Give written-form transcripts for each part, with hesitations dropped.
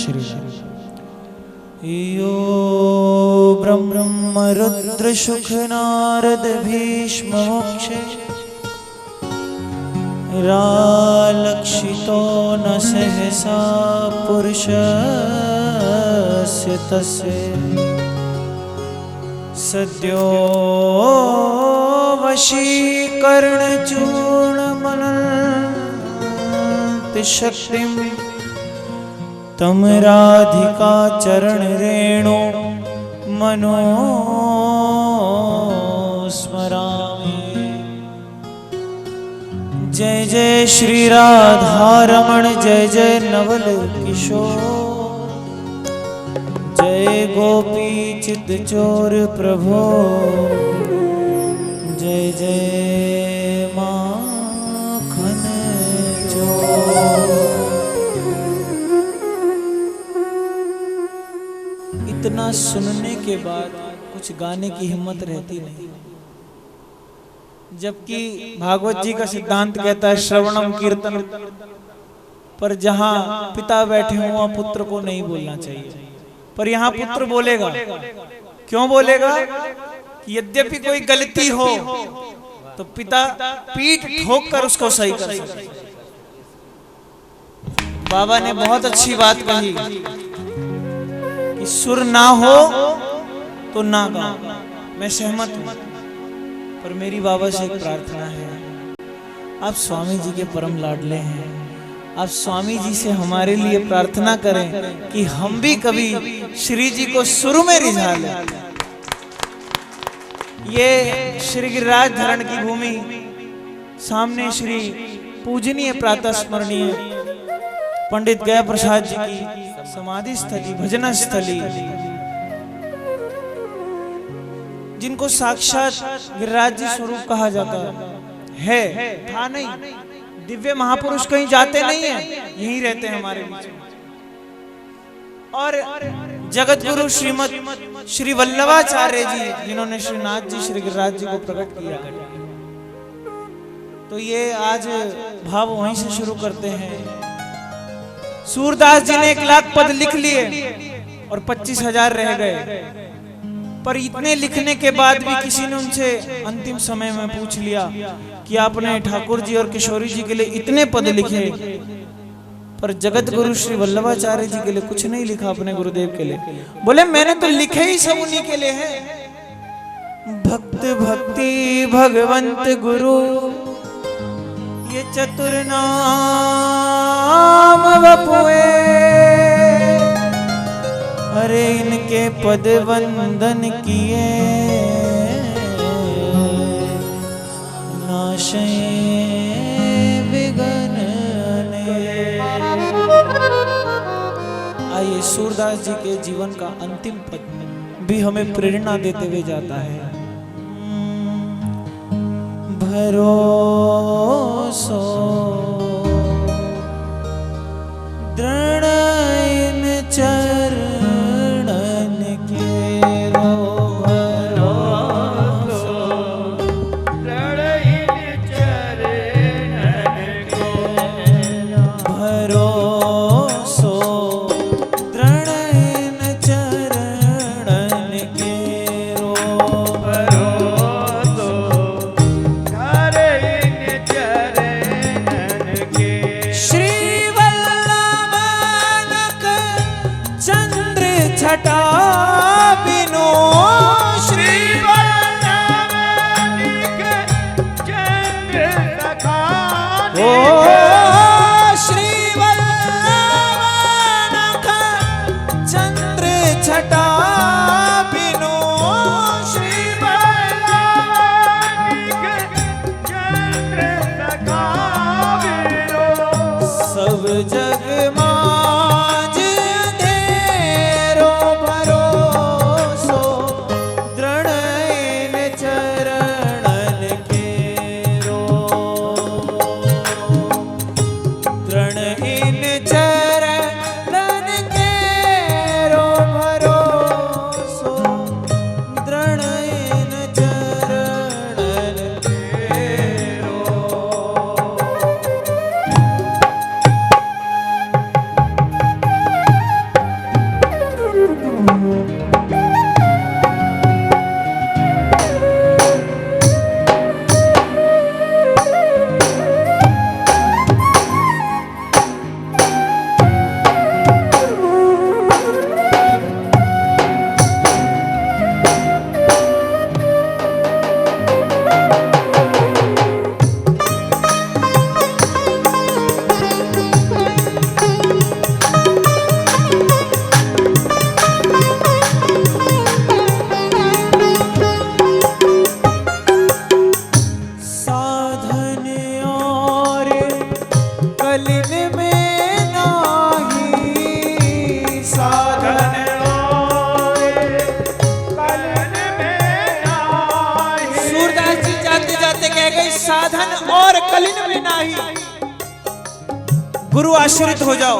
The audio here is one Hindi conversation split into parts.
श्री यो ब्रह्म रुद्र शुक नारद भीष्म मोक्षे रालक्षितो न सहसा पुरुषस्य तस्य सद्यो वशीकरणचूर्णमनन्तिशक्तिं तं राधिका चरण रेणु मनो स्मरामि। जय जय श्री राधा रमण जय जय नवल किशोर जय गोपी चित चोर प्रभो जय जय माखन चोर। इतना सुनने के बाद कुछ गाने की हिम्मत रहती नहीं, जबकि भागवत जी का सिद्धांत कहता है श्रवणम कीर्तन, पर जहां पिता बैठे हों वहां पुत्र को नहीं बोलना चाहिए, पर यहाँ पुत्र बोलेगा। क्यों बोलेगा? कि यद्यपि कोई गलती हो तो पिता पीठ ठोक कर उसको सही कर सके। बाबा ने बहुत अच्छी बात कही कि सुर ना हो तो ना गाओ, मैं सहमत हूं, पर मेरी बाबा से एक प्रार्थना है। आप स्वामी जी के परम लाडले हैं, आप स्वामी जी से हमारे लिए प्रार्थना करें कि हम भी कभी श्री जी को सुर में रिझा लें। ये श्री गिरिराज धरण की भूमि, सामने श्री पूजनीय प्रातः स्मरणीय पंडित गया प्रसाद जी की समाधि स्थली, भजन स्थली, जिनको साक्षात गिरिराज जी स्वरूप कहा जाता है, था नहीं, दिव्य महापुरुष कहीं जाते नहीं हैं, यहीं रहते हैं हमारे बीच में। और जगत गुरु श्रीमद श्री वल्लभाचार्य जी, जिन्होंने श्रीनाथ जी श्री गिरिराज जी को प्रकट किया, तो ये आज भाव वहीं से शुरू करते हैं। सूरदास जी ने 1,00,000 पद लिख लिए और 25,000 रह गए, पर इतने लिखने के बाद भी किसी ने उनसे अंतिम समय में पूछ लिया कि आपने ठाकुर जी और किशोरी जी के लिए इतने पद लिखे, पर जगत गुरु श्री वल्लभाचार्य जी के लिए कुछ नहीं लिखा अपने गुरुदेव के लिए। बोले मैंने तो लिखे ही सब उन्हीं के लिए हैं। भक्त भक्ति भगवंत गुरु ये चतुर नाम वपुए, अरे इनके पद वंदन किए नाशे विघ्न। आइए सूरदास जी के जीवन का अंतिम पद भी हमें प्रेरणा देते हुए जाता है। भरोसो दृढ़ इन चरणन के रो, भरोसो दृढ़ इन चरणन के रो, भरोसो दृढ़ इन चरणन के रो, भरोसो दृढ़ इन चरणन के। श्री वल्लभानक चंद्र छटा बिनो, श्री वल्लभानक चंद्र सखाने, ओ श्री वल्लभानक चंद्र छटा बिनो, श्री वल्लभानक चंद्र सखा बिनो, सब जग माज अंधेरो भरो साधन सूरदास जी जाते जाते कह गए साधन और कलिन में नाही। गुरु आश्रित हो जाओ।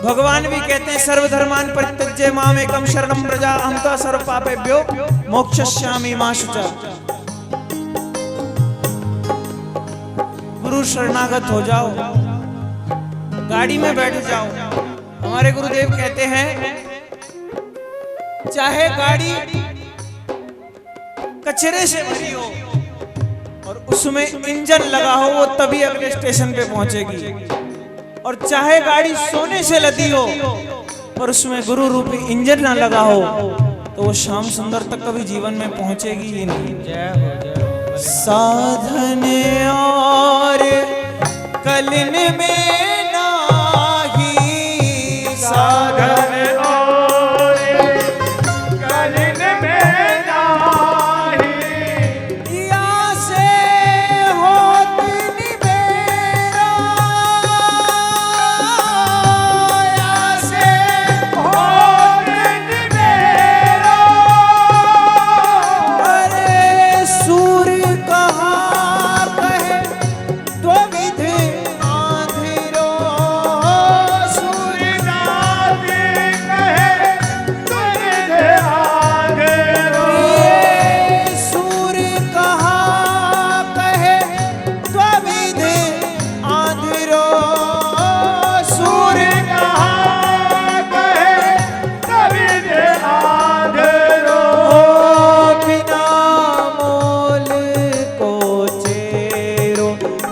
भगवान भी कहते हैं सर्वधर्मान परित्यज्य माम एकम शरणं व्रज अहं त्वा सर्व पापेभ्यो मोक्षयिष्यामि मा शुचा। गुरु शरणागत हो जाओ, गाड़ी में बैठ जाओ। हमारे गुरुदेव कहते हैं चाहे गाड़ी कचरे से भरी हो और उसमें इंजन लगा हो वो तभी अगले स्टेशन पे पहुंचेगी, और चाहे गाड़ी सोने से लदी हो और उसमें गुरु रूपी इंजन ना लगा हो तो वो श्याम सुंदर तक कभी जीवन में पहुंचेगी ही नहीं। जय हो जय। साधन और कलिन में नाही, साधन और कलिन में नाही, या से होत निबेरा, या से होत निबेरा। अरे सूर्य कहाँ कहे तो विधि आंधिरो, सूर्यनाथ कहे तो विधि आंधिरो। सूर्य कहाँ कहे तो विधि आंधिरो, सूर्य कहाँ कहे तो विधि आंधिरो। बिना मोल को चेरो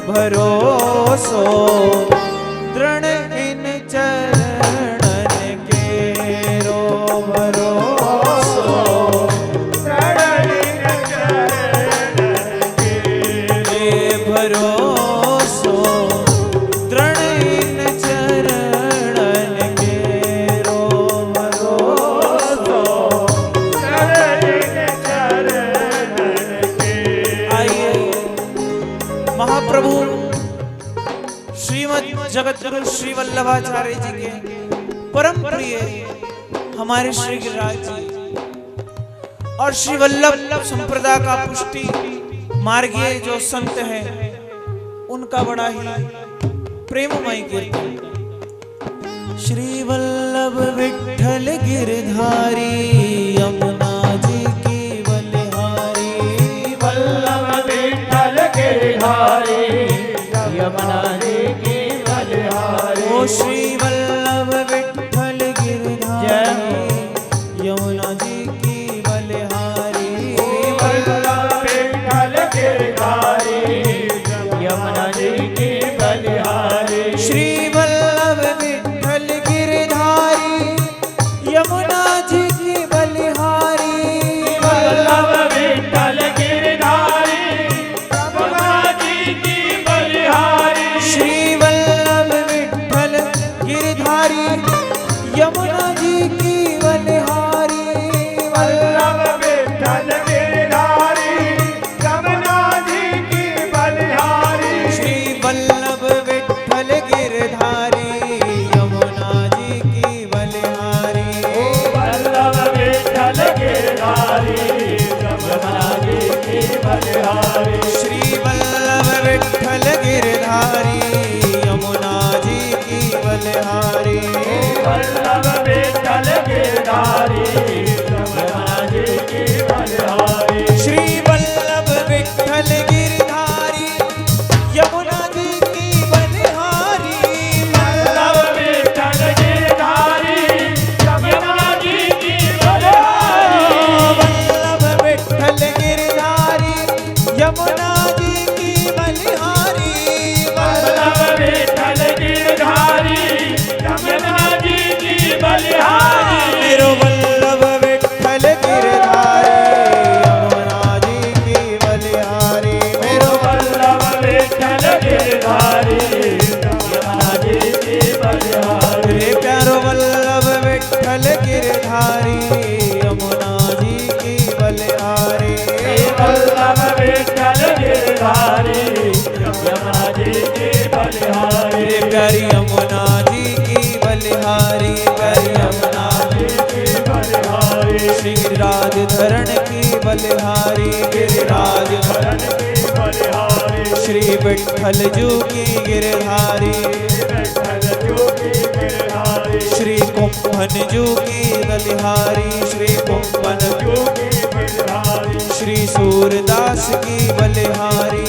भरोसो, दृढ़ इन चरणन केरो भरोसो, दृढ़ इन चरणन केरो भरोसो, दृढ़ इन चरणन केरो भरोसो, दृढ़ इन चरणन केरो। आइए महाप्रभु श्रीमद जगत गुरु श्री वल्लभाचार्य जी के परम प्रिय हमारे श्री गिरिराज जी और श्री वल्लभ संप्रदाय का पुष्टि मार्गीय जो संत हैं उनका बड़ा ही प्रेममय कीर्तन। श्री वल्लभ विठ्ठल गिरधारी यमुना जी की बलिहारी, वल्लभ विठ्ठल गिरधारी यमुना जी की बलिहारी। ओ श्री वल्लभ विठ्ठल गिरधारी यमुना जी की बलिहारी, वल्लभ विठ्ठल गिरधारी यमुना जी की बलिहारी। श्री वल्लभ विठ्ठल गिरधारी यमुना जी की बलिहारी, वल्लभ विठ्ठल गिरधारी यमुना जी की बलिहारी। श्री वल्लभ विठ्ठल गिरधारी यमुना जी की बलिहारी, वल्लभ विठ्ठल गिरधारी यमुना जी की बलिहारी। श्री वल्लभ विठ्ठल गिरधारी यमुना जी की बलिहारी, वल्लभ विठ्ठल गिरधारी यमुना जी की बलिहारी। श्री वल्लभ विठ्ठल गिरधारी यमुना जी की बलिहारी, वल्लभ विठ्ठल गिरधारी यमुना जी की बलिहारी। श्री वल्लभ विठ्ठल गिरधारी यमुना जी की बलिहारी, वल्लभ विठ्ठल गिरधारी यमुना जी की बलिहारी। वल्लभ विठ्ठल गिरधारी यमुना जी की बलिहारी, वल्लभ विठ्ठल गिरधारी यमुना जी की बलिहारी। मेरो वल्लभ विठ्ठल गिरधारी यमुना जी की बलिहारी, मेरो वल्लभ विठ्ठल गिरधारी यमुना जी की बलिहारी। रे प्यारो वल्लभ विठ्ठल गिरधारी यमुना जी की बलिहारी, वल्लभ विठ्ठल गिरधारी यमुना जी की बलिहारी। प्यारी यमुना जी विठ्ठल जोगी गिरधारी, श्री कुंभन जोगी बलिहारी, श्री कुंभन जोगी बलिहारी, श्री सूरदास की बलिहारी,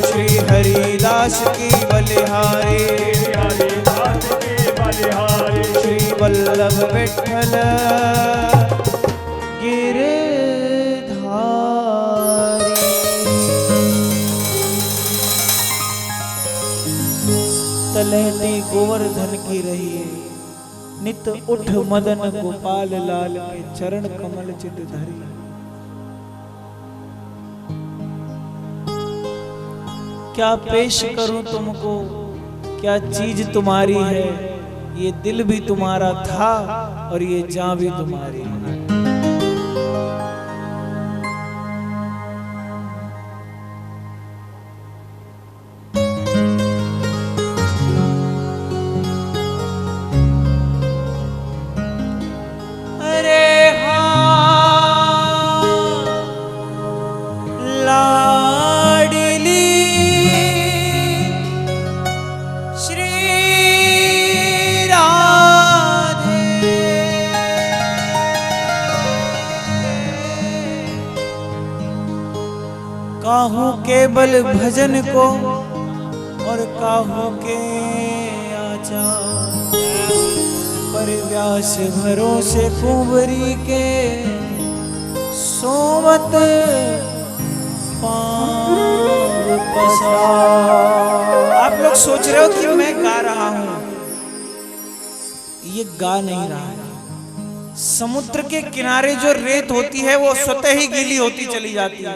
श्री हरिदास की बलिहारी, श्री वल्लभ विठ्ठल गिरधारी। तलहटी गोवर्धन की रही, नित उठ मदन गोपाल लाल के चरण कमल चित धरी। क्या पेश करूं तुमको, क्या चीज तुम्हारी है, ये दिल भी तुम्हारा था और ये जान भी तुम्हारी है। काहू केवल भजन को और काहू के आचार, पर व्यास भरोसे कुंवरी के सोवत पाँव पसार। आप लोग सोच रहे हो कि मैं गा रहा हूं, ये गा नहीं रहा है। समुद्र के किनारे जो रेत होती है वो स्वतः ही गीली होती चली जाती है।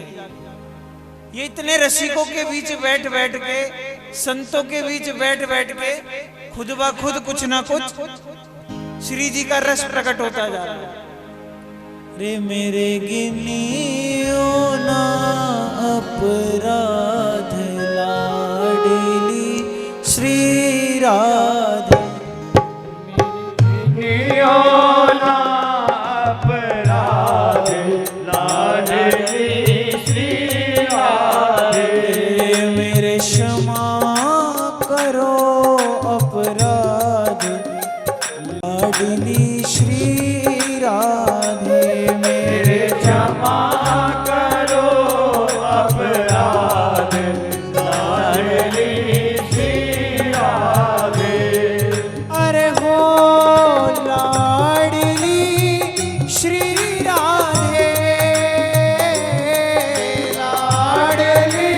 ये इतने रसिकों के बीच बैठ बैठ के, संतों के बीच बैठ बैठ के खुद ब खुद कुछ ना कुछ श्री जी का रस प्रकट होता जा रहा है। रे मेरे गिनियो ना अपराध लाडली श्री राधे, गिनियो ना अपराध लाडली श्री राधे, मेरे क्षमा करो अपराध लाडली श्री राधे, मेरे क्षमा करो अपराध लाडली श्री राधे। अरे हो लाडली श्री राधे, लाडली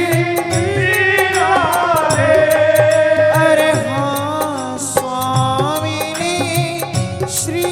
श्री राधे। अरे हाँ स्वामिनी श्री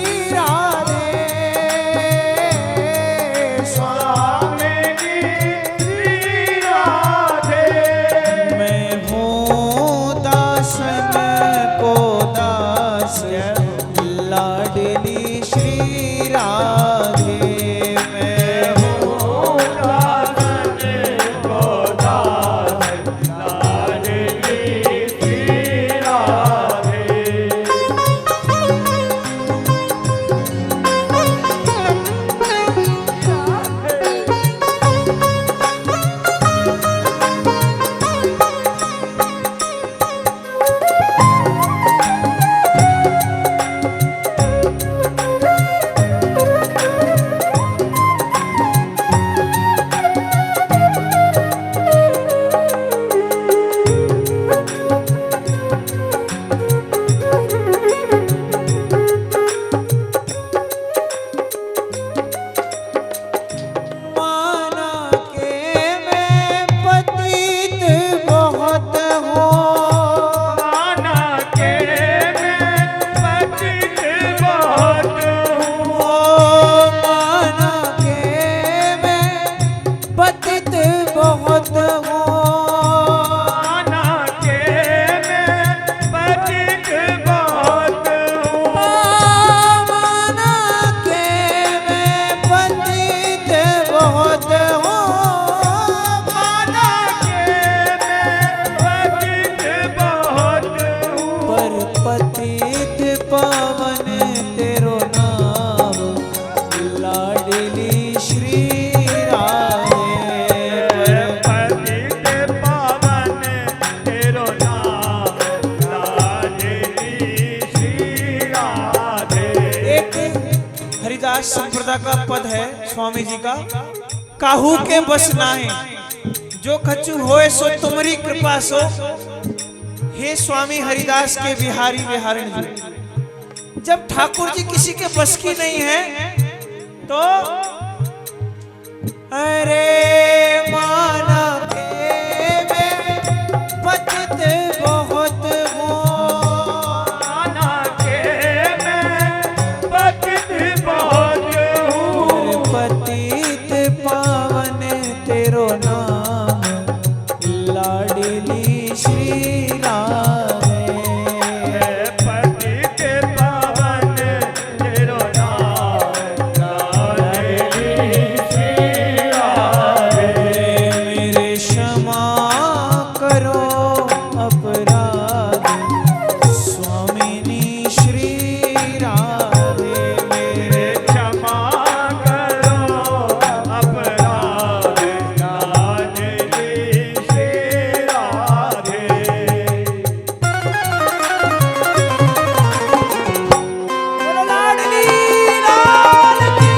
छोरा का पद है स्वामी जी का, काहू के बस नाहे, जो खचु होए सो तुम्हारी कृपा सो, हे स्वामी हरिदास के बिहारी बिहारण जी। जब ठाकुर जी किसी के बस की नहीं है तो अरे माना के मैं पतित बहुत हूँ, माना के मैं पतित बहुत हूँ, पतित पावन तेरो नाम, लाडली श्री राधे। पतित पावन तेरो नाम, लाडली श्री राधे। मेरे क्षमा करो अपराध, स्वामिनी श्री राधे। मेरे क्षमा करो अपराध, लाडली श्री राधे। बोलो लाडली लाल की।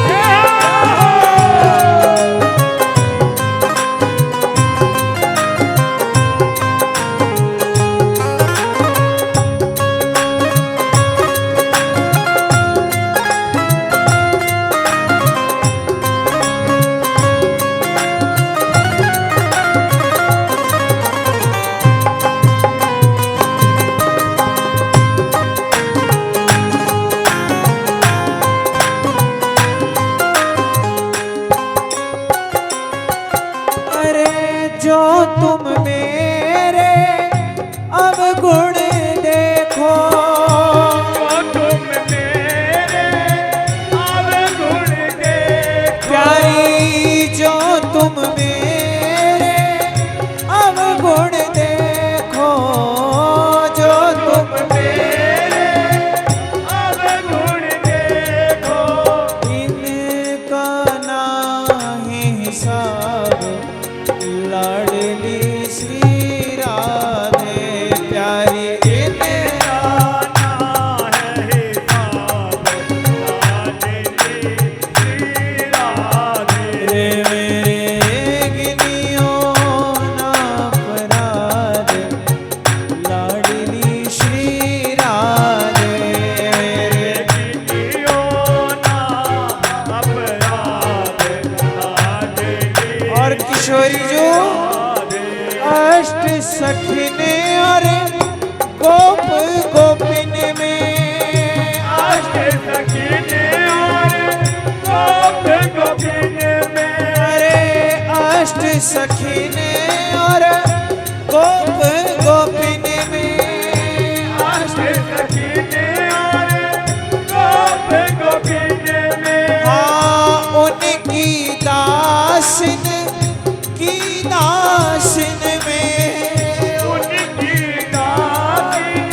अरे जो तुम मेरे अवगुण देखो, तुम मेरे अवगुण देखो, प्यारी जो तुम मेरे अवगुण देखो, जो तुम मेरे अवगुण देखो, इनका नाही हिसाब, लाडली श्री राधे। प्यारी इनका ना है हिसाब, लाडली श्री राधे। रे मेरे गिनियो ना अपराध, लाडली श्री राधे। गिनियो ना अपराध, लाडली और किशोरी जो अष्ट सखिने और गोप गोपिन में, अष्ट सखिने और गोप गोपिन में, अरे अष्ट सखिने और गोप गोपिन में, अष्ट सखिने और गोप गोपिन में, हाँ उनकी दासिन की दासिन में, उनकी दासिन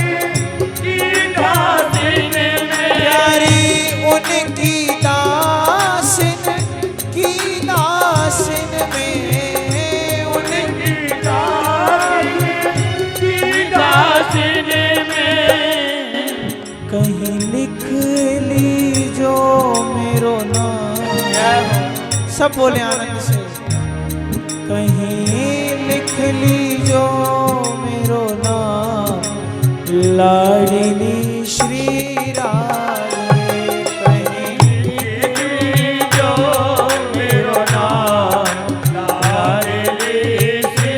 की दासिन में, प्यारी उनकी दासिन की दासिन में, उनकी की दासिन की दासिन में। कहीं लिख ली जो मेरो नाम, सब बोले आनंद से, कहीं लिख ली जो मेरो नाम, लाडली श्री राधे। कहीं जो मेरो नाम, लाडली श्री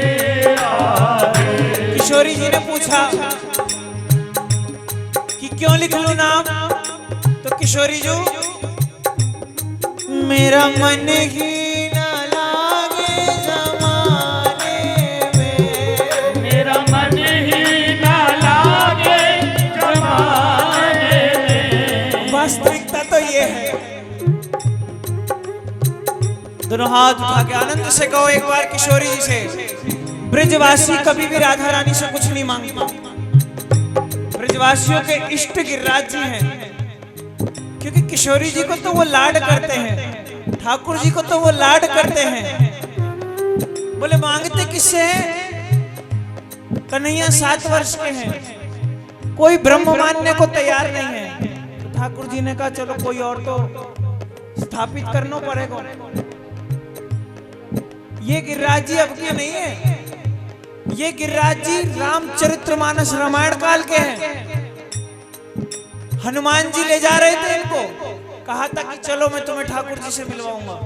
राधे। किशोरी जी ने पूछा कि क्यों लिख लूं नाम, तो किशोरी जो मेरा मन ही न लागे जमाने में, मेरा मन ही ना लागे जमाने में। वास्तविकता तो ये है। दोनों हाथ उठा के आनंद से कहो एक बार किशोरी जी से, ब्रजवासी कभी भी राधा रानी से कुछ नहीं मांगता। ब्रजवासियों के इष्ट गिरिराज जी हैं, क्योंकि किशोरी जी को तो वो लाड करते हैं, ठाकुर जी को तो वो लाड करते हैं। बोले मांगते किससे हैं? कन्हैया 7 वर्ष के हैं, कोई ब्रह्म मानने को तैयार नहीं है। तो ठाकुर जी ने कहा चलो कोई और तो स्थापित करना पड़ेगा। ये गिरिराज जी अब के नहीं है, ये गिरिराज जी रामचरितमानस रामायण काल के हैं। हनुमान जी ले जा रहे थे इनको, कहा था कि चलो मैं तुम्हें ठाकुर जी से मिलवाऊंगा,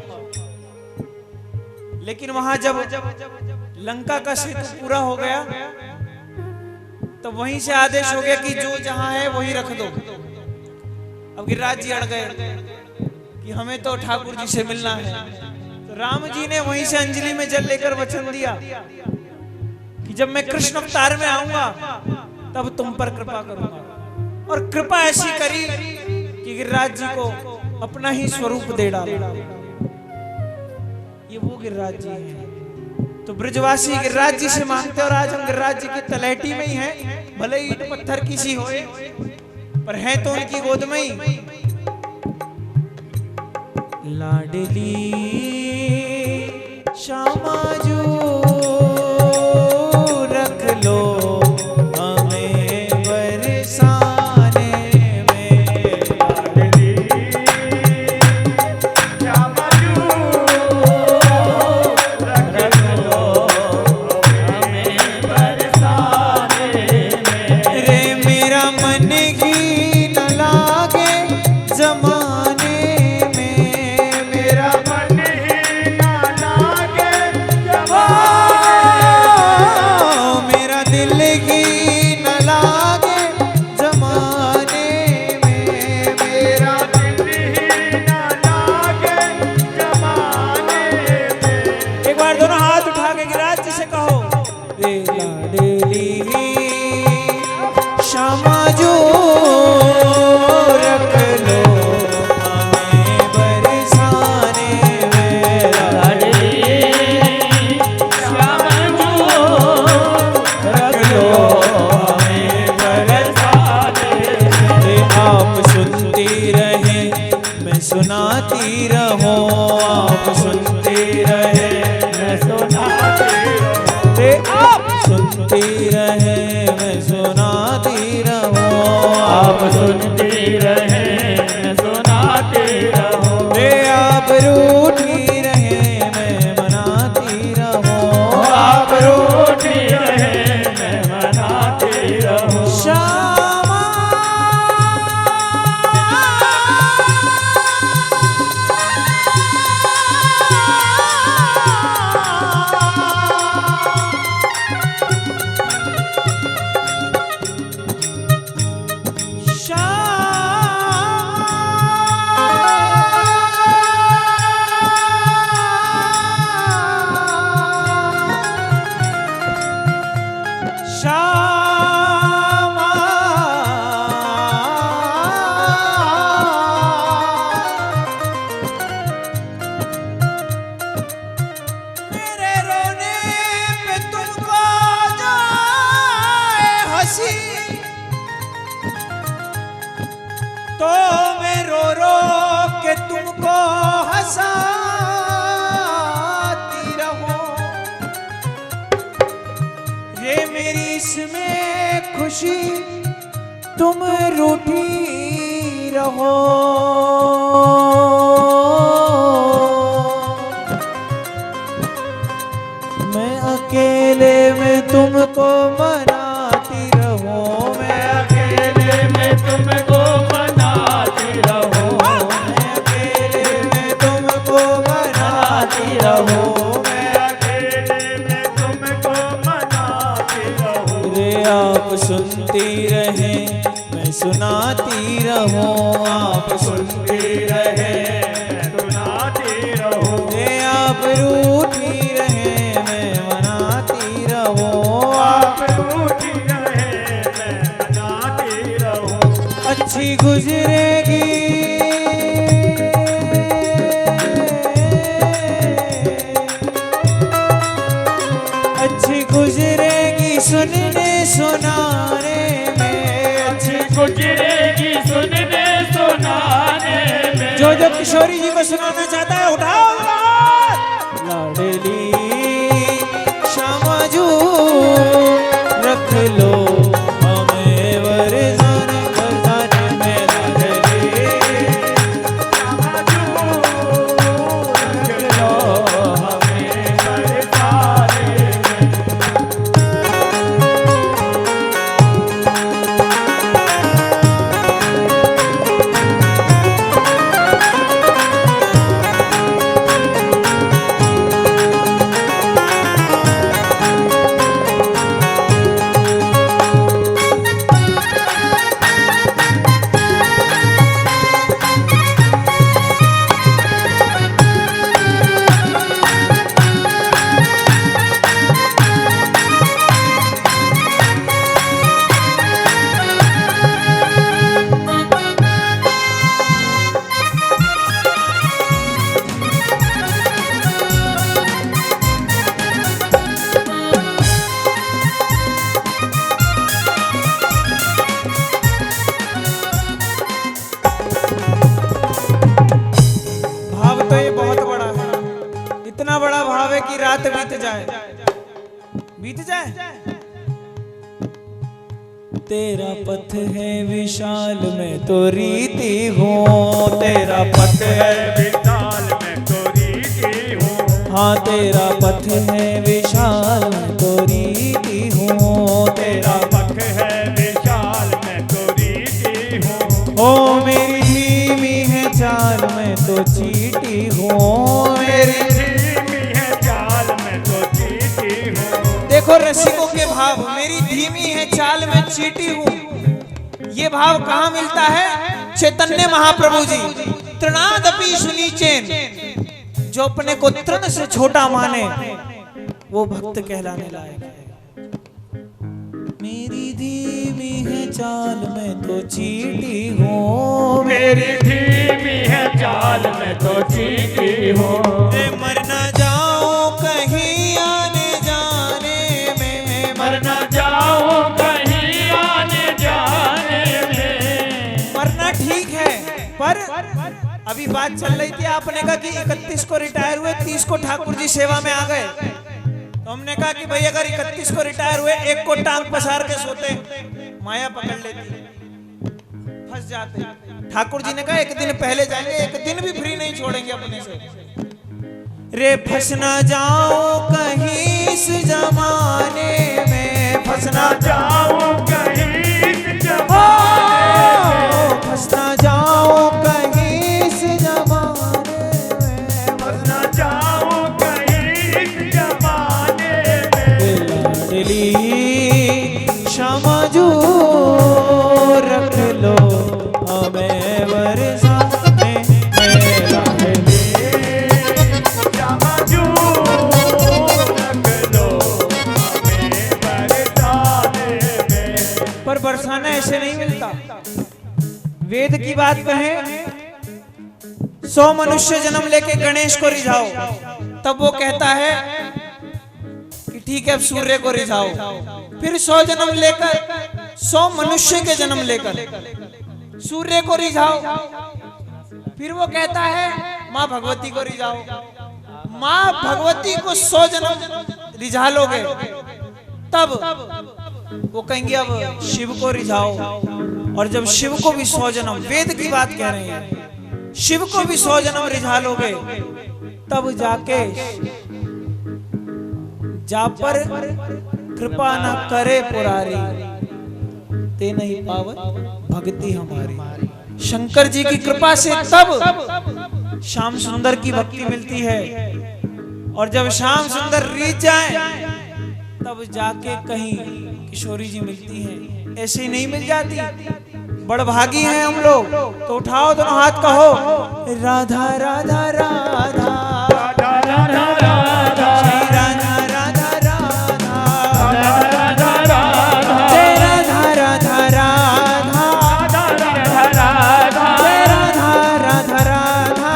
लेकिन वहां जब लंका का सेतु पूरा हो गया तो वहीं से आदेश हो गया कि जो जहां है वहीं रख दो। अब गिरिराज जी अड़ गए कि हमें तो ठाकुर जी से मिलना है। तो राम जी ने वहीं से अंजलि में जल लेकर वचन दिया कि जब मैं कृष्ण अवतार में आऊंगा तब तुम पर कृपा करूंगा, और कृपा ऐसी करी कि गिरिराज जी को अपना ही स्वरूप दे डाला। ये वो गिरिराज जी हैं। तो ब्रजवासी गिरिराज जी से मांगते, और आज हम गिरिराज जी की तलहटी में ही हैं, भले ही ईंट पत्थर की सी होए पर हैं तो उनकी गोद में ही। लाडली श्यामा जो रख लो हमें बरसाने में, लाडली श्यामा जो रख लो हमें बरसाने में। रे मेरा मन ही न लागे जमाने में, मेरा मन ही ना लागे मेरा दिल ही न लागे जमाने में, मेरा दिल ही ना लागे जमाने में। एक बार दोनों हाथ उठा के गिरिराज जी से कहो, रे लाडली श्यामा जो रख लो हमें बरसाने में, लाडली श्यामा जो रख लो हमें बरसाने में। रे आप सुनती रहे मैं सुनाती रहूं, आप सुनती रहे मैं सुनाती रहूं। रे आप सुनती रहे मैं सुनाती रहूं, आप सुनती रहे मैं सुनाती रहूं। रे आप रूठी रहे मैं मनाती रहूं, आप रूठी रहे मैं मनाती रहूं। श्यामा श्यामा मेरे रोने पे तुमको जाए हंसी, तो मैं रो रो के तुमको हंसाती रहूं। रे मेरी इसमें खुशी तुम रूठी रहो, मैं अकेले में तुमको मनाती रहूं, मैं अकेले में तुमको मनाती रहूं। मैं अकेले में तुमको मनाती रहूं, मैं अकेले में तुमको मनाती रहूं। रे आप सुनती रहे मैं सुनाती रहूं, आप सुनती रहे मैं सुनाती रहूं। रे आप रूठी रहे मैं मनाती रहूं, आप रूठी रहे मैं मनाती रहूं। अच्छी गुजरेगी अच्छी गुजरेगी सुनने सुनाने में, अच्छी गुजरेगी सुनने सुनाने में। जो किशोरी जी को सुनाना चाहता है उठाओ हाथ। लाडली श्यामा जो रख लो हमें बरसाने बरसाने में, लाडली श्यामा जो तेरा पथ है विशाल मैं तो रीति हूँ, तेरा पथ है विशाल मैं तो रीति हूँ। हाँ तेरा पथ है विशाल मैं तो रीति हूँ, तेरा पथ है विशाल मैं तो रीति हूँ। ओ मेरी धीमी है चाल मैं तो चीटी हूँ, मेरी धीमी है चाल मैं तो चीटी हूँ। देखो रसिकों के भाव, मेरी धीमी है चाल में चीटी हूँ। ये भाव कहाँ मिलता है? चैतन्य महाप्रभु जी तृणादपि सुनीचेन, जो अपने को तृण से छोटा माने वो भक्त कहलाने लायक है। मेरी धीमी है चाल में तो चीटी हूँ, मेरी धीमी है चाल मैं तो चीटी हूँ। मर न जाऊं कहीं आने जाने में, मर न जाऊं कहीं आने जाने में। मरना ठीक है, पर अभी बात चल रही थी, आपने कहा कि 31 को रिटायर हुए, 30 को ठाकुर जी सेवा में आ गए। तो हमने कहा कि भाई अगर 31 को रिटायर हुए, एक को टांग पसार के सोते, माया पकड़ लेती, फंस जाते। ठाकुर जी ने कहा एक दिन पहले जाएंगे, एक दिन भी फ्री नहीं छोड़ेंगे अपने से। रे फंस ना जाओ कहीं इस जमाने में, फंस ना जाऊं कहीं इस फंस ना जाओ कहीं इस जमाने में, फंस न जाऊं कहीं इस जमाने में। लाडली क्षमा जो रख लो हमें बरसाने में, लाडली समझू रख लो हमें बरसाने में। पर बरसाना ऐसे नहीं मिलता। वेद की बात कहें, 100 मनुष्य जन्म लेके गणेश को रिझाओ, तब वो कहता है कि ठीक है अब सूर्य को रिझाओ। फिर 100 जन्म लेकर, 100 मनुष्य के जन्म लेकर सूर्य को रिझाओ, फिर वो कहता है माँ भगवती को रिझाओ। माँ भगवती को 100 जन्म रिझा लोगे, तब वो कहेंगे अब शिव को रिझाओ। और जब शिव को भी 100 जन्म, वेद की बात कह रहे हैं, शिव को भी 100 जन्म रिझा लोगे, तब जाके जा पर कृपा न करे पुरारी, ते नहीं पावत भक्ति हमारी। शंकर जी की कृपा से तब श्याम सुंदर की भक्ति मिलती है। और जब श्याम सुंदर रीझ जाए, तब जाके कहीं किशोरी जी मिलती हैं, ऐसे ही नहीं मिल जाती। बड़भागी हैं हम लोग, तो उठाओ दोनों हाथ, कहो राधा राधा राधा राधा राधा राधा श्री राधा राधा राधा राधा राधा जय राधा राधा राधा राधा राधा जय राधा राधा राधा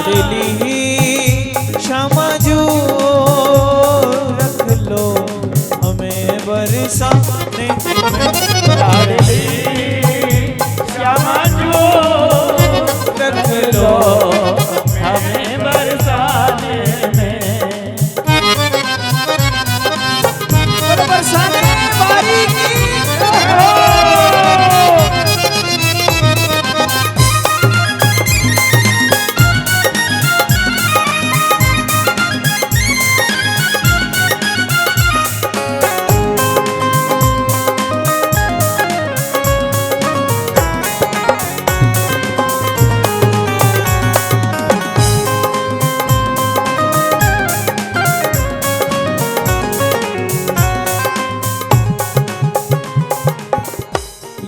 दिली क्षमा जो रख लो हमें बरसाने लाडली समझू रख लो हमें बरसाने में। बरसाने बारी की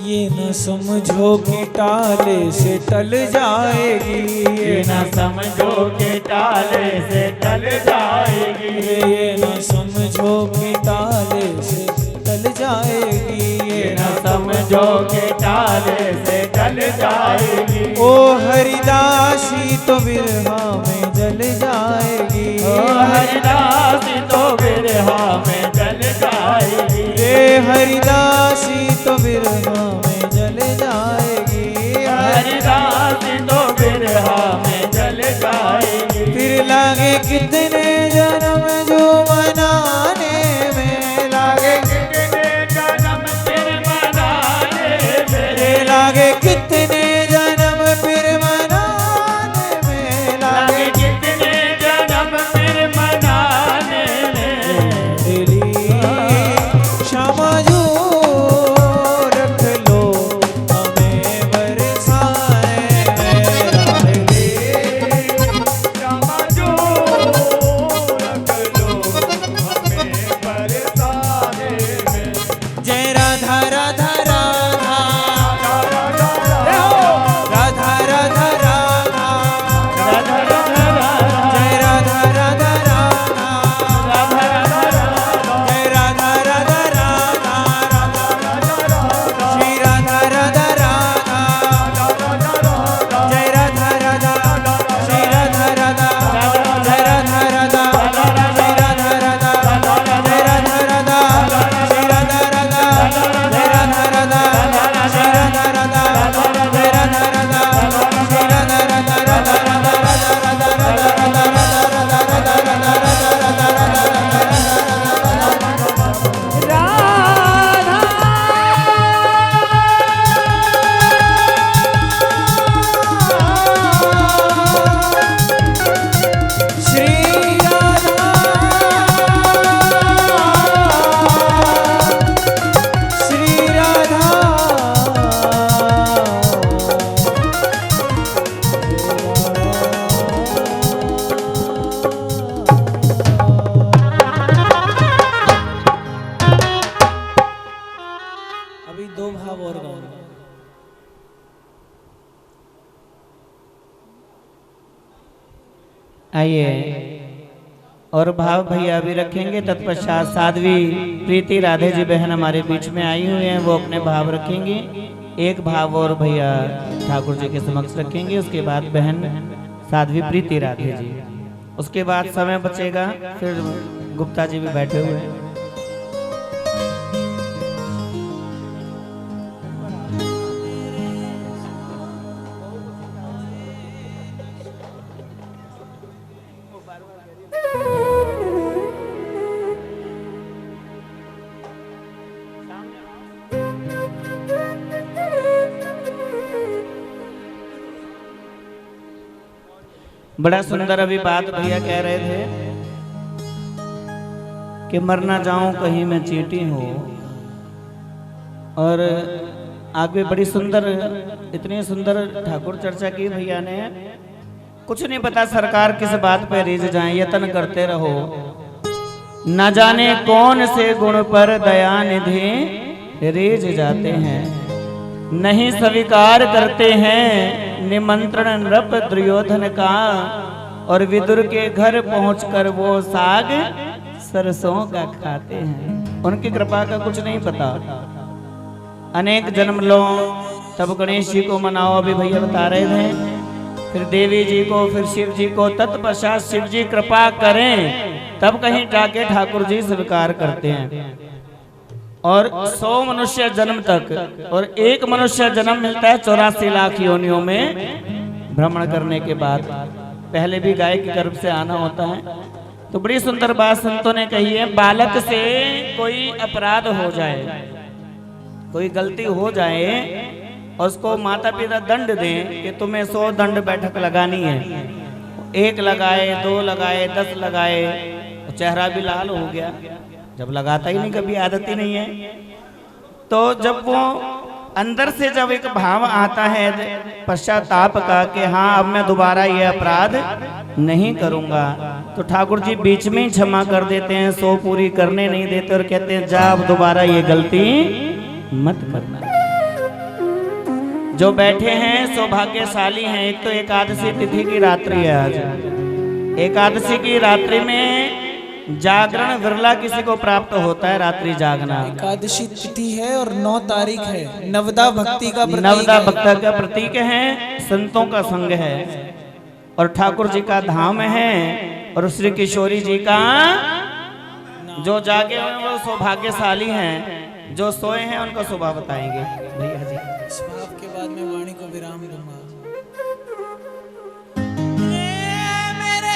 ये न समझो कि टाले से टल जाएगी, ये न समझो कि टाले से टल जाएगी। ये न समझो कि टाले से टल जाएगी, ये न समझो कि टाले से टल जाएगी। ओ हरिदासी तो बिरहा में जल जाएगी, ओ हरिदासी तो बिरहा में जल जाएगी। रे हरिदासी तो बिरहा में जल जाएगी, हरिदासी तो बिरहा में जल जाएगी। फिर लागे कितने जन्म जो मनाने में, लागे कितने श्यामा जो रख लो हमें बरसाने में राधे। श्यामा जो रख लो हमें बरसाने में। जय राधा राधा राधा राधा राधा राधा राधा राधा राधा जय राधा राधा राधा राधा राधा जय राधा राधा राधा श्री राधा राधा राधा जय राधा राधा श्री राधा राधा जय राधा राधा श्री राधा राधा जय राधा राधा श्री राधा राधा जय राधा राधा श्री राधा राधा जय राधा राधा श्री राधा राधा राधा राधा राधा राधा श्री राधा श्री राधा अभी दो भाव और गाऊंगा। आइए और भाव भैया भी रखेंगे। तत्पश्चात साध्वी प्रीति राधे जी बहन हमारे बीच में आई हुई हैं, वो अपने भाव रखेंगे। एक भाव और भैया ठाकुर जी के समक्ष रखेंगे, उसके बाद बहन साध्वी प्रीति राधे जी, उसके बाद समय बचेगा। फिर गुप्ता जी भी बैठे हुए हैं। बड़ा सुंदर अभी बात भैया कह रहे थे कि मर ना जाऊं कहीं मैं चींटी हूं। और आगे बड़ी सुंदर, इतनी सुंदर ठाकुर चर्चा की भैया ने। कुछ नहीं पता सरकार किस बात पे रिझ जाए, यत्न करते रहो। न जाने कौन से गुण पर दया निधि रिझ जाते हैं, नहीं स्वीकार करते हैं निमंत्रण नृप दुर्योधन का। और विदुर के घर पहुंचकर वो साग सरसों का खाते हैं। उनकी कृपा का कुछ नहीं पता। अनेक जन्म लो तब गणेश जी को मनाओ, अभी भैया बता रहे थे। फिर देवी जी को, फिर शिव जी को, तत्पश्चात शिव जी कृपा करें तब कहीं जाके ठाकुर जी स्वीकार करते हैं। और 100 मनुष्य जन्म तक, और एक मनुष्य जन्म मिलता है 84 लाख योनियों में भ्रमण करने के बाद। पहले भी गाय के गर्भ से आना होता है। तो बड़ी सुंदर बात संतों ने कही है। बालक से कोई अपराध हो जाए, कोई गलती हो जाए, और उसको माता पिता दंड दें कि तुम्हें 100 दंड बैठक लगानी है। 1 लगाए, 2 लगाए, 10 लगाए, तो चेहरा भी लाल हो गया। जब लगाता ही नहीं, कभी आदत ही नहीं है। तो जब वो अंदर से जब एक भाव आता है पश्चाताप का कि हाँ अब मैं दोबारा ये अपराध नहीं करूंगा, तो ठाकुर जी बीच में ही क्षमा कर देते हैं। 100 पूरी करने नहीं देते और कहते हैं जा अब दोबारा ये गलती मत करना। जो बैठे हैं सौभाग्यशाली हैं। एक तो एकादशी तिथि की रात्रि है आज। एकादशी की रात्रि में जागरण विरला किसी को प्राप्त होता है, रात्रि जागना। एकादशी तिथि है और 9 तारीख है। नवदा भक्ति का प्रतीक नवदा है। भक्ति का प्रतीक है, संतों का संग है, और ठाकुर जी का धाम है, और श्री किशोरी जी का। जो जागे हुए वो सौभाग्यशाली हैं, जो सोए हैं उनको सुबह बताएंगे भैया जी। इस भाव के बाद मैं वाणी को विराम दूंगा। मेरे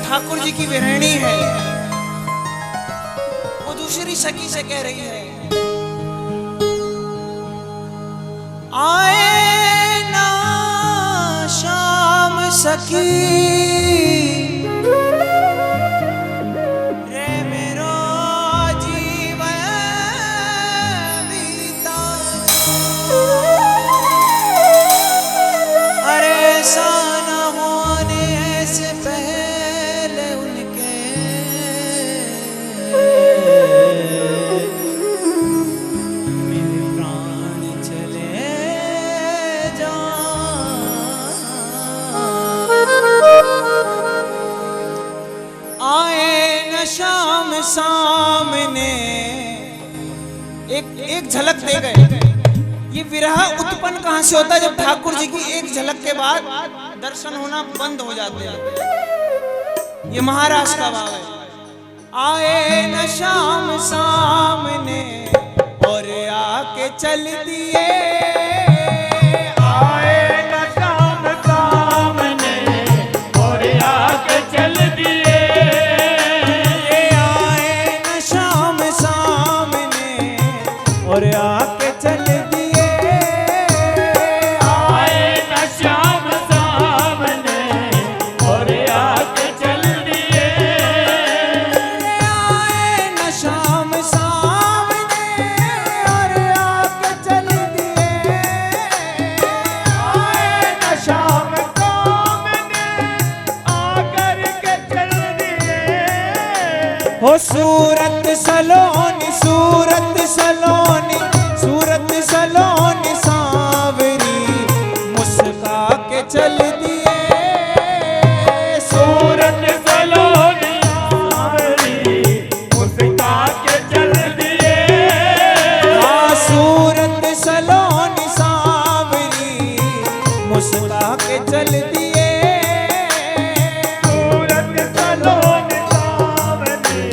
ठाकुर जी की विरहणी है, वो दूसरी सखी से कह रही है, आए ना शाम सखी रे मेरो जीवन बीता, अरे ऐसा न होने से पहले उनके मेरे प्राण चले जा। आए न शाम सामने, एक झलक दे गए। ये विरह उत्पन्न कहां से होता है? जब ठाकुर जी की एक झलक के बाद दर्शन होना बंद हो जाते हैं। ये महाराष्ट्र का भाव है। आए न शाम सामने और आके चल दिए, आए न शाम सामने और आके चल दिए, आए न शाम सामने और आके चल दिए, आए न शाम सामने और आके चल दिए, आए न शाम सामने और आके चल दिए, आए न शाम सामने आकर के चल दिए। हो सूरत सलोनी, सूरत सलोनी, सूरत सलोनी सांवरी मुस्का के चल दिए, सूरत सलोनी सांवरी मुस्का के चल दिए, हाँ सूरत सलोनी सांवरी मुस्का के चल दिए, सूरत सलोनी सांवरी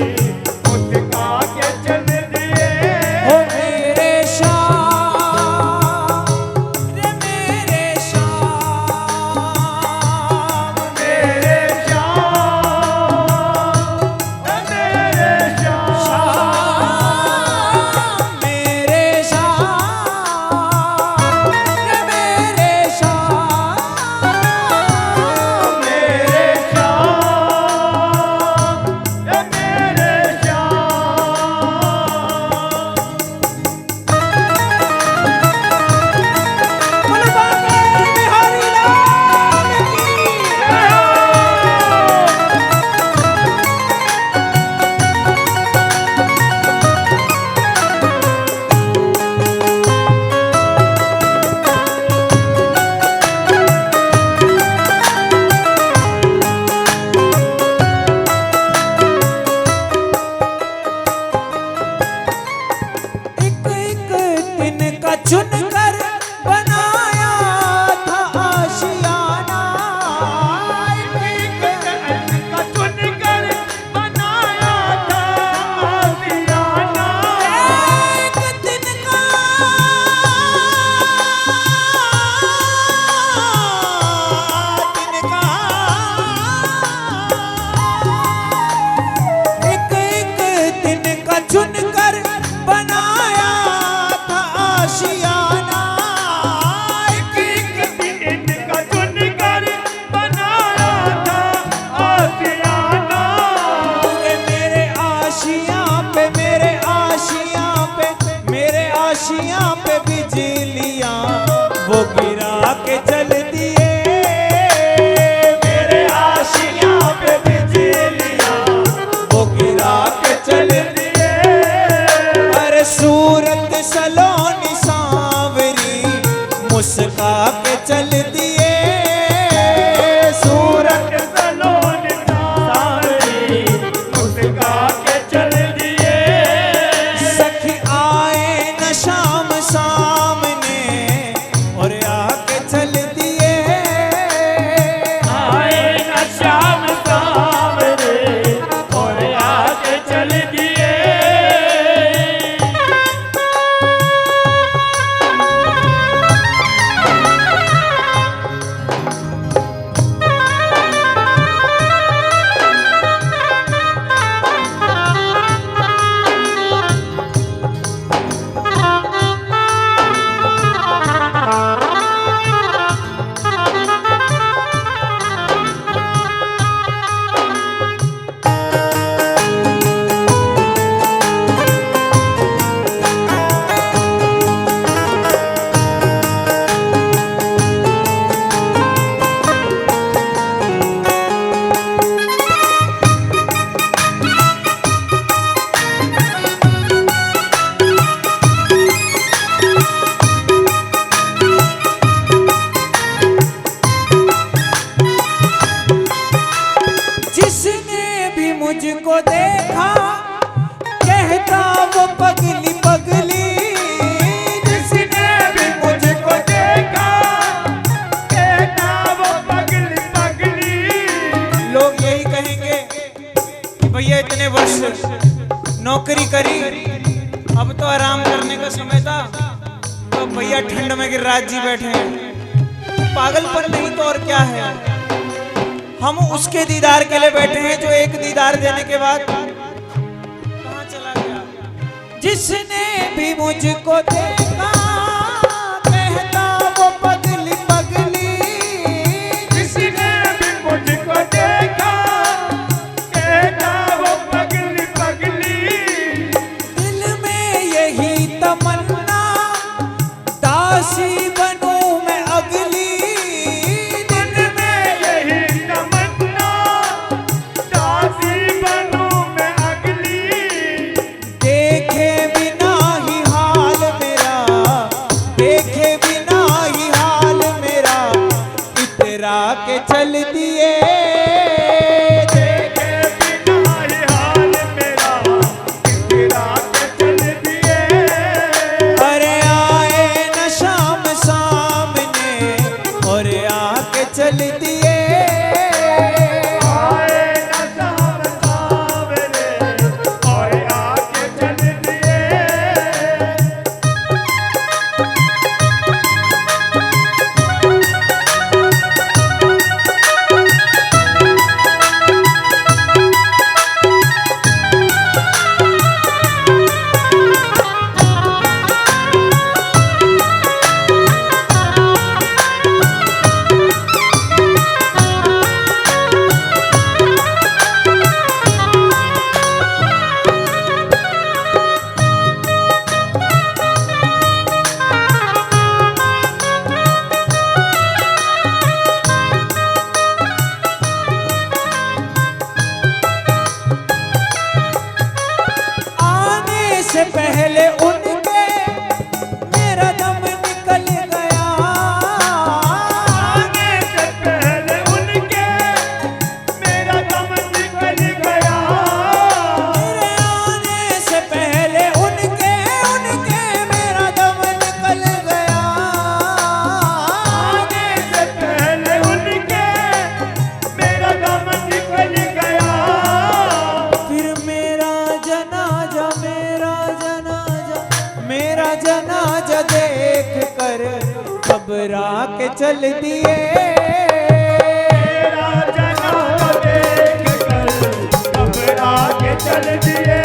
मुस्का के चल दिए। हो मेरे श्याम जिसने भी मुझको देखा कहता वो पगली पगली। जिसने भी मुझको देखा कहता वो पगली पगली। लोग यही कहेंगे कि भैया इतने वर्ष नौकरी करी, अब तो आराम करने का समय था, तो भैया ठंड में गिरिराज जी बैठे हैं। पागलपन नहीं तो और क्या है। हम उसके दीदार के लिए बैठे हैं जो एक दीदार देने के बाद कहां चला गया। जिसने भी मुझको देखा कहता वो पगली पगली। जिसने भी मुझको देखा कहता वो पगली पगली। दिल में यही तमन्ना दासी बनूं मैं अगली। दिल में यही तमन्ना दासी बनूं मैं अगली। देखे बिना ही हाल मेरा, देखे बिना ही हाल मेरा, इतरा के चल दिए। देखे बिना ही हाल मेरा इतरा के चल दिए। अरे आए न शाम सामने और आके चल दिए। आए न शाम सामने और आके चल दिए। आने से पहले उनके मेरा दम निकल गया। आने से पहले उनके मेरा दम निकल गया। मेरे आने से पहले उनके मेरा दम निकल गया। आने से पहले उनके मेरा दम निकल गया। फिर मेरा जनाजा मेरा जनाजा देख कर घबरा के चल दिए। मेरा जनाजा देख कर घबरा के चल दिए।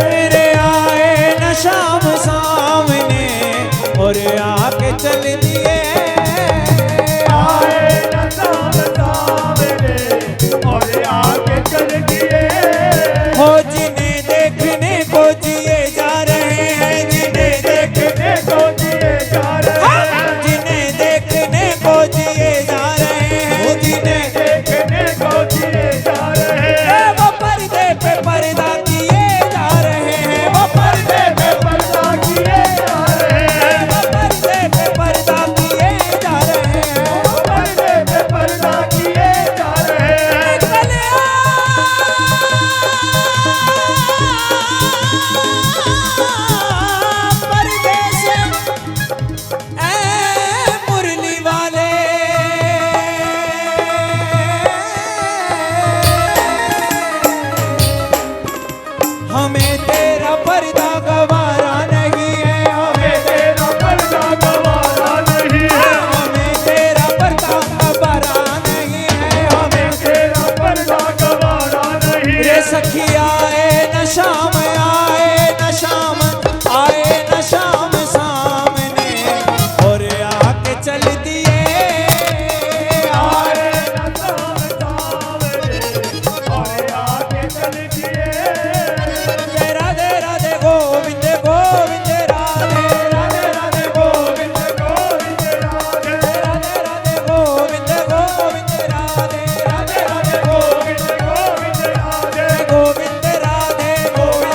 मेरे आए न शाम सामने और आके चल दिए। आए न शाम सामने और आके चल दिए। हो जिन्हें देखने को जिए जा रहे हैं, जिन्हें देखने को दिए जा रहे हैं। जिन्हें देखने को जिए जा रहे हैं, जिन्हें देखने को दिए जा रहे हैं। वो पर्दे पे पर्दा किए जा रहे हैं। वो पर्दे पे पर्दा किए जा रहे हैं। वो पर्दे पे पर्दा किए जा रहे हैं। पर्दे पे पर्दा किए जा रहे हैं। निकल आ पर्दे से ऐ मुरली वाले। हमें तेरा पर्दा गवारा नहीं है। हमें तेरा पर्दा गवारा नहीं है। हमें तेरा पर्दा गवारा नहीं है। हमें तेरा पर्दा गवारा नहीं है। रे सखी आए न शाम, आए न शाम, आए न शाम सामने और आके चल दिए। आए न शाम सामने और आके चल दिए। जय राधे राधे गोविंद गोविंद राधे। राधे राधे गोविंद गोविंद राधे। राधे राधे गोविंद गोविंद राधे। राधे राधे गोविंद गोविंद राधे। गोविंद राधे गोविंद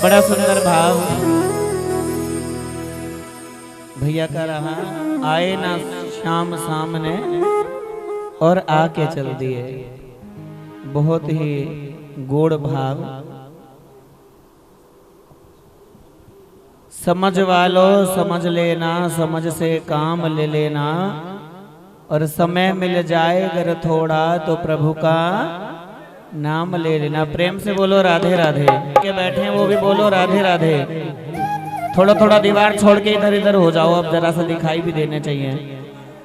बड़ा सुंदर भाव भैया का रहा। आए ना शाम सामने और आके चल दिए। बहुत ही गूढ़ भाव। समझ वालों समझ लेना, समझ से काम ले लेना, और समय मिल जाए अगर थोड़ा तो प्रभु का नाम ले लेना। प्रेम से बोलो राधे राधे। के बैठे हैं वो भी बोलो राधे राधे। थोड़ा थोड़ा दीवार छोड़ के इधर इधर हो जाओ, अब जरा सा दिखाई भी देने चाहिए।